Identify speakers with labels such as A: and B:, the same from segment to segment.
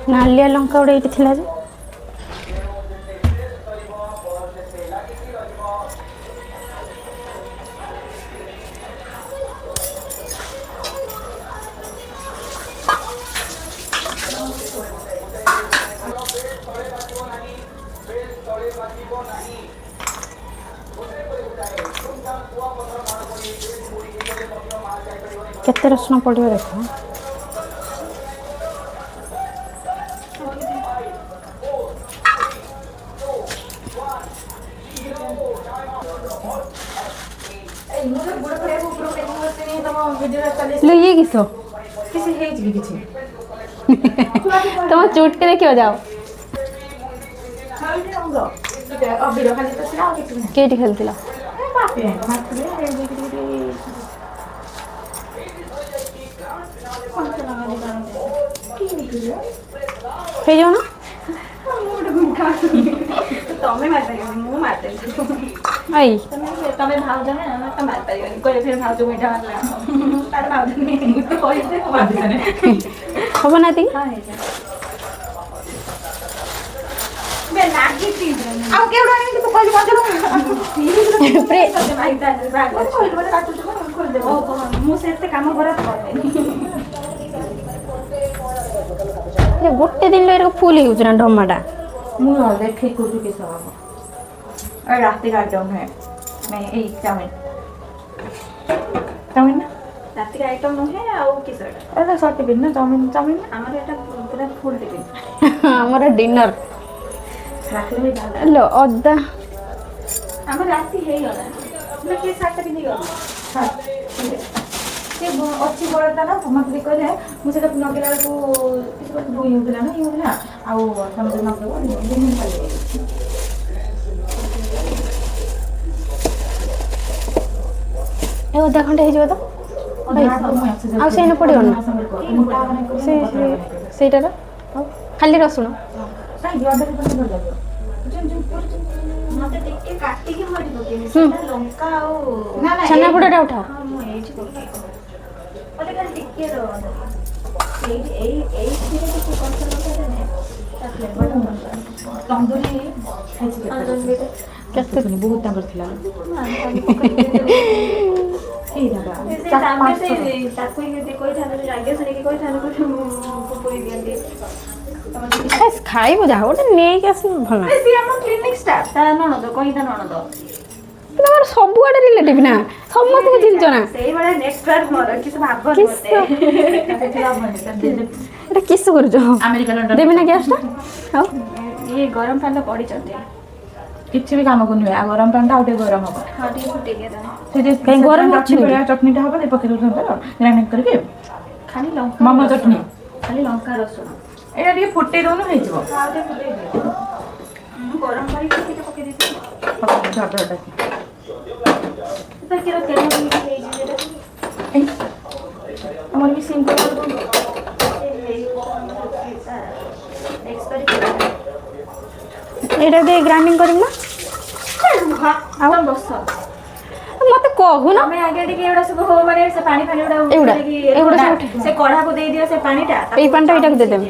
A: नालिया लंका गोटे ये थिला जे केते रसुण पड़ियो देखो लो ये किसो
B: किसी है जी किसी
A: तुम चूट के देखियो जाओ केटी खेलतिला हे जाओ ना
B: तमे मार पाइबनी मु मार दे
A: आई
B: तमे भाउज ना त मार पाइबनी कोइ फेर भाउज मिठा मारला तार भाउज नि तो कोइ से मार देने
A: खबर ना ती
B: हां हे जा बे लागी ती आ केवडा नि तो कोइ मजलो
A: प्रे
B: माइक दा बैग कोइ बडे काटु छ खोल दे ओ मु सेते काम करत करबे
A: ये गोटे दिन ले फुल यूज ना टमाटा
B: मु देखे कुछ के सब और रात का आइटम है मैं एक चाउमीन चाउमीन रात का आइटम नो है और किस अरे शॉर्ट टिफिन ना चाउमीन चाउमीन हमारे एटा पूरा फुल टिफिन
A: हमारा डिनर
B: रात में डाल
A: लो अदा
B: हमारे रात हे गला मैं के साथ भी नहीं गला हां से अच्छी बड़ता ना मत कहले मुझे तो नगेला को किसी को दुई होगला ना ये होगला आ समझ ना को दिन खाली
A: ए अदा खंडे हे तो आ से न पड़ियो ना सेटा रा खाली रसुण
B: काई ऑर्डर कर दो मते टिके काटी के मरि पके सेटा लंका ओ ना ना
A: चना पोड़ाटा उठा
B: हां मु एठी पके मते खाली टिके रो ए फिरे के कंसर लगा दे ता फ्लेवर तंदूरी खाइछि
A: केते
B: सुनी बहुत तांगर थिला ए दादा सामने से ताको ये कोई थाने जागे सने के कोई थाने को कोई दियंदी
A: एस खाई बुझा गोटे नहीं के आसी भला
B: से हम क्लिनिक स्टाफ ता ननद कोई ता ननद
A: तोर सब आडे रिलेटिव ना समस्त को चिंच ना
B: सेही बडा नेटवर्क मोर किस भाग मते
A: एटा किस कर जो
B: अमेरिका लंडन
A: देबे ना गैस ता हां
B: ये गरम पानी पड़ी चलते
C: किछि भी काम करनी है गरम पानी आउटे गरम हो
B: हां ठीक फुटे गया
C: से जे
A: कहीं गरम
C: चटनी बड़ा चटनी टा हबे पके दो तो ग्राइंड करके
B: खाली लंका
C: मामा चटनी
B: खाली लंका रसुण
C: एटा रे फुटे दोनो हे जबो
B: आउटे फुटे गया गरम पानी के पके देती
C: पके छोटा
B: ता केरो तेल में हे जे
C: हमर भी सिंपल
A: एटा दे ग्राइंडिंग करिम ना
B: हां बस
A: मते कहू ना
B: हमें आगे टिके एडा सब हो माने से पानी पानी
A: एगुड़ा सब
B: से कढ़ा को दे दियो से पानीटा
A: एई पानीटा इटा को दे देम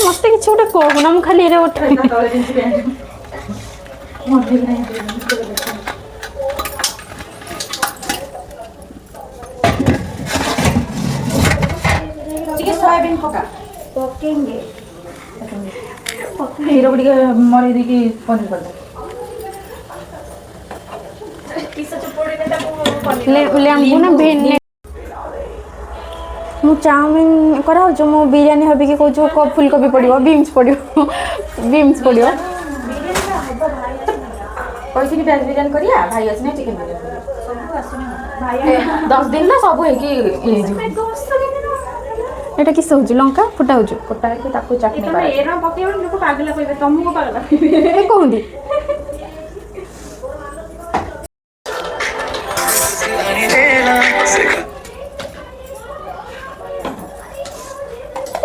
A: मते किछ गोटे कहू ना मु खाली एरे उठे
C: ठीक सोयाबीन पका
B: पकेंगे
C: हीरो गुडी मरे दी की पनीर कर दे
B: किस चपोड़ी में तको
A: ले हमको ना भेन मु चाउमीन करा जो मु बिरयानी हबी के को जो फुल कोबी पड़ियो बीन्स पड़ियो बीन्स पड़ियो
C: पैसे की प्याज बिरयानी करिया भाई असने चिकन बिरयानी
B: सब आसने भाई
C: 10 दिन ना सब है कि ये जो
B: दोस्त
A: एटा किस होजु लंका फुटा होजु
C: कोटा के ताको चटनी
B: तो
C: कर
B: एरा पकेबो लोक पागला कहबे तुमको पागला कहबे
A: ए कहंदी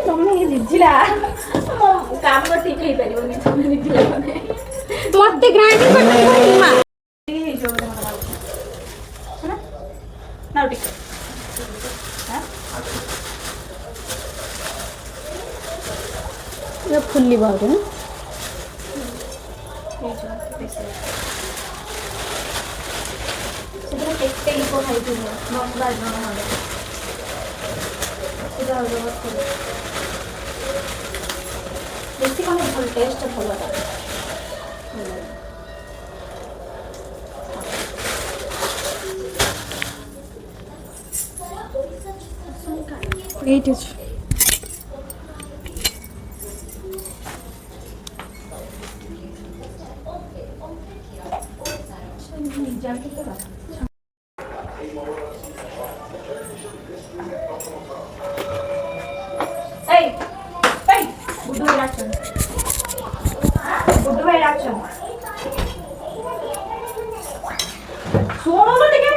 B: तुमने ये लिजिला काम को ठीक है परिबो नि तुमने लिजिला माने
A: मते ग्राइंडिंग कर मां
B: ये जो ना ना ठीक हां
A: फुल्ली बाहर ना
B: ସେଥିରେ କେତେ ଲୋକ ଖାଇଥିବେ 10-12 ଜଣ ଖଣ୍ଡେ ସେଇଟା ବେଶୀ କ'ଣ ଭଲ ଟେଷ୍ଟ ଭଲ ଲାଗେ
A: ଏଇଠି ଅଛି
B: बुड्ढू भाई डाक्टर ଶୁଣୁନୁ ଟିକେ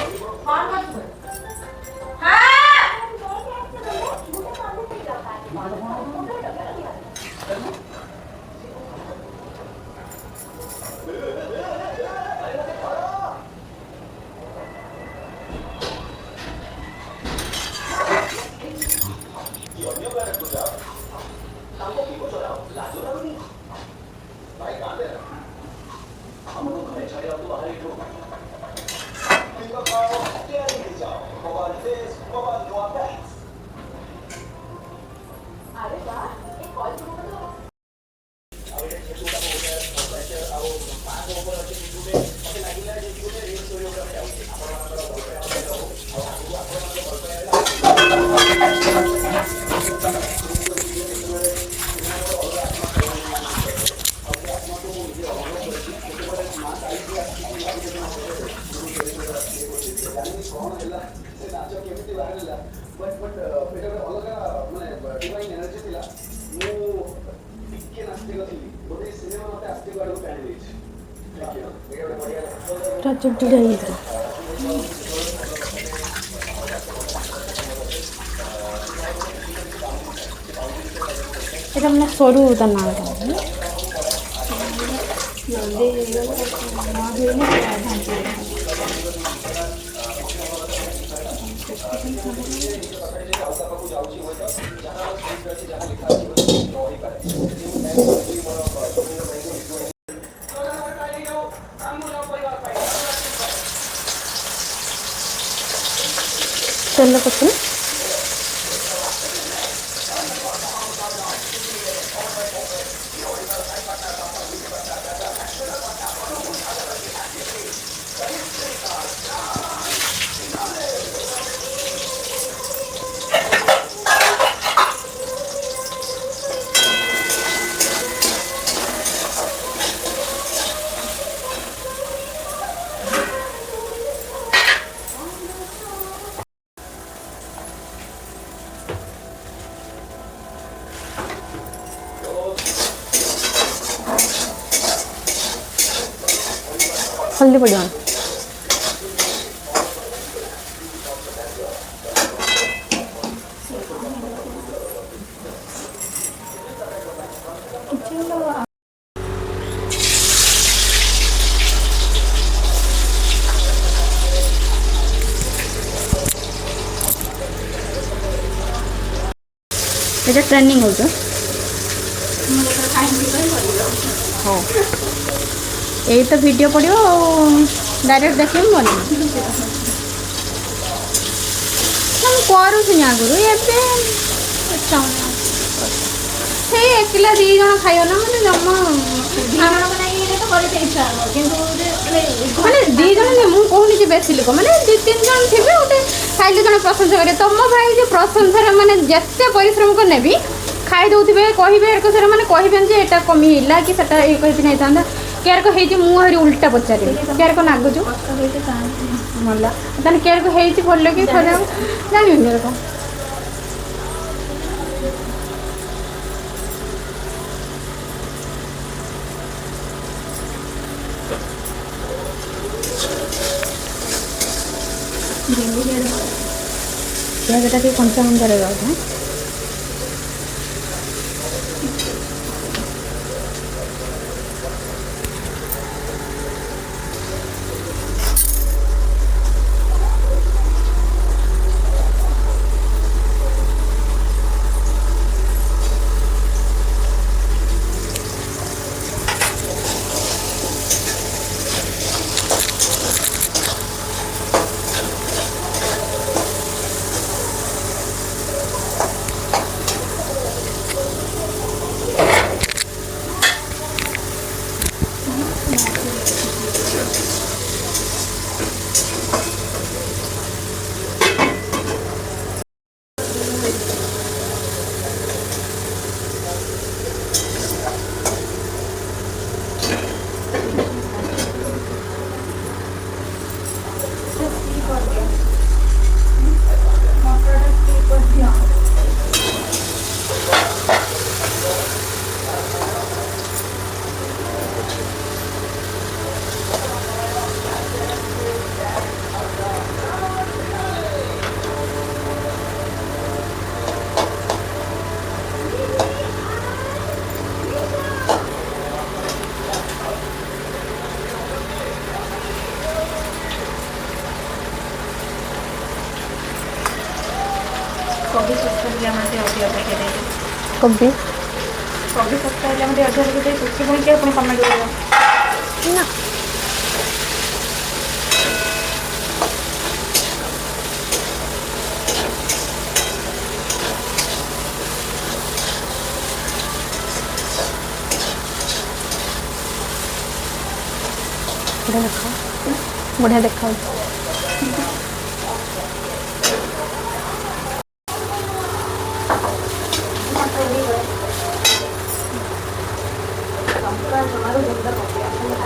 A: ଚୁଡ଼ଚୁଡ଼ା ହେଇଥିଲା এটা মানে সরু তার নামটা তেল করছেন हल्दी पड़िया এটা ট্রেন্ডিং হচ্ছে हाँ यही तो वीडियो पड़ो डायरेक्ट देख मन करुँ आगुरी एकेला दी जन खाइब ना मैंने जमा माने दी जन मुझे बेसी लोक मैंने 2-3 जन थे गोटे खाइले जन प्रशंसा करें तुम भाई जो प्रशंसा मैंने जिते परिश्रम कर भी खाई दौथे कहे मैंने कहे जे एटा कमिला कि ये कही नहीं था केयर को है मुझे उल्टा पचारे केयर को नागुच मला ताने केयर को है भल कि खराब जानी मेरे को पियाजटा कि कंचा कंचा रहा है
B: କହିଲେ ଆମେ ଟିକେ ଅଧିକ ପକେଇ ଦେଇଛୁ
A: କୋବି
B: କୋବି ଶସ୍ତା ହେଲେ ଆମେ ଟିକେ ଅଧିକ ପକେଇ ଦେଇଛୁ ସେ ପୁଣି କିଏ ପୁଣି କମେଣ୍ଟ କରିବ
A: ନା ବଢ଼ିଆ ଦେଖାଉଛି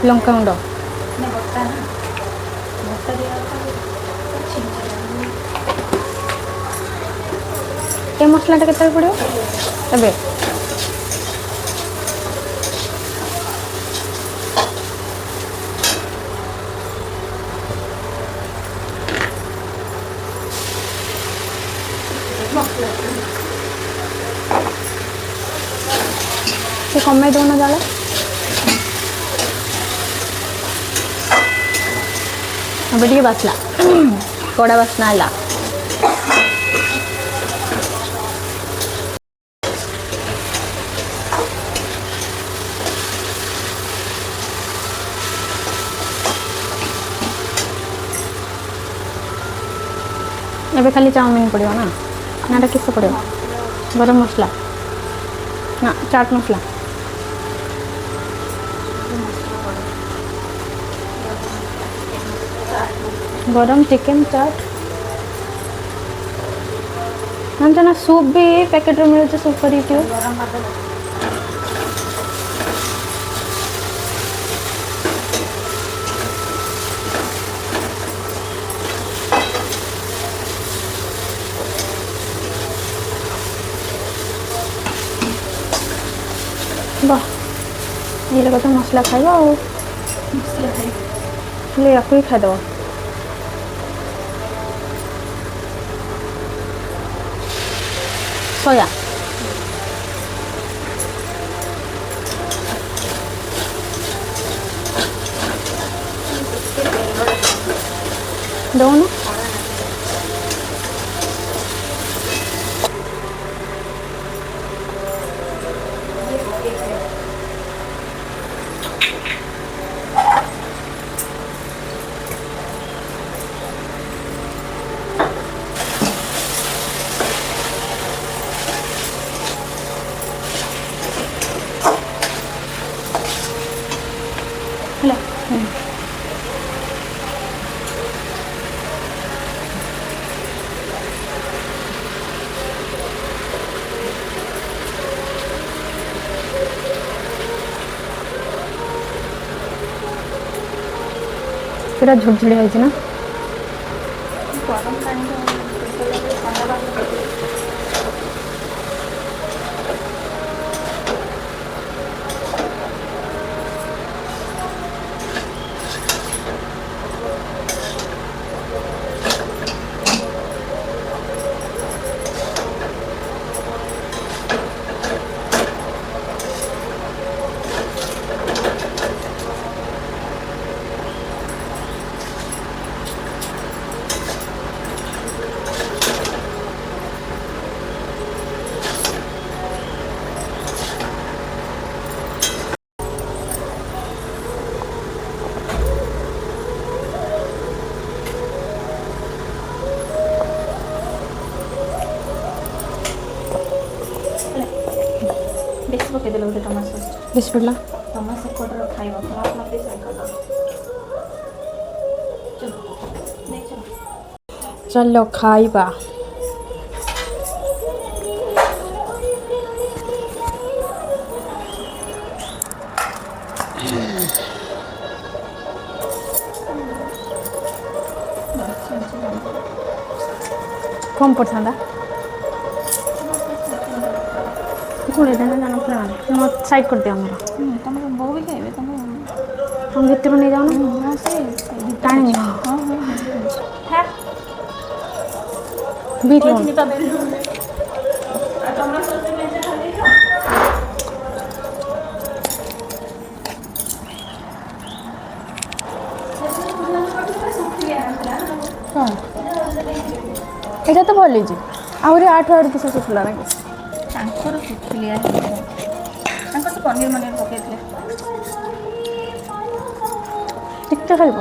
A: ଲଙ୍କାଗୁଣ୍ଡ
B: ବଟା ନା ବଟା ଦିଆ
A: ଏ ମସଲାଟା କେତେବେଳେ ପଡ଼ିବ ଏବେ ସେ କମେଇ ଦେଉନ ଜାଳ ଏବେ ଟିକେ ବାସିଲା କଡ଼ା ବାସ୍ନା ହେଲା ଏବେ ଖାଲି ଚାଉମିନ ପଡ଼ିବ ନା ନାଟା କିସ ପଡ଼ିବ ଗରମ ମସଲା ନା ଚାଟ୍ ମସଲା गरम चिकन चाट जान ना सूप भी पैकेट रे मिलছে सूप करी पियो
B: गरम पात
A: वाह ये लगा तो मसला खाइबा और
B: मसला है
A: ले आपको ही खा दो सोया दो ना
B: हेलो
A: पूरा झुड़झुड़ी होइछ ना
B: गरम पानी ठंडा पानी बेसी पकेदेल गोटे टमाटो सस
A: बेसी पड़ला
B: टमाटो सस कोटर खाइबा खराब मत दे साइड कर चलो नहीं चलो
A: चलो खाइबा कम पड़ता थोड़े दिन जाना पड़ा साइड कर दिया मेरा
B: तुम बो भी खाइबे तुम
A: हम भितर नहीं जाओ
B: हां से
A: टाइम
B: हां हां
A: बीट लो
B: निका दे टमाटो सस में से खाली
A: हाँ এটা তো ভালোই যে ଆହୁରି 8 ପିସ୍ ଶୁଖିଲା ନାଇଁ
B: ତାଙ୍କର ଶୁଖିଲିଆ ତାଙ୍କର ତ ପନିର ମନିର ପକେଇଥିଲେ
A: ଟିକେ ଖାଇବ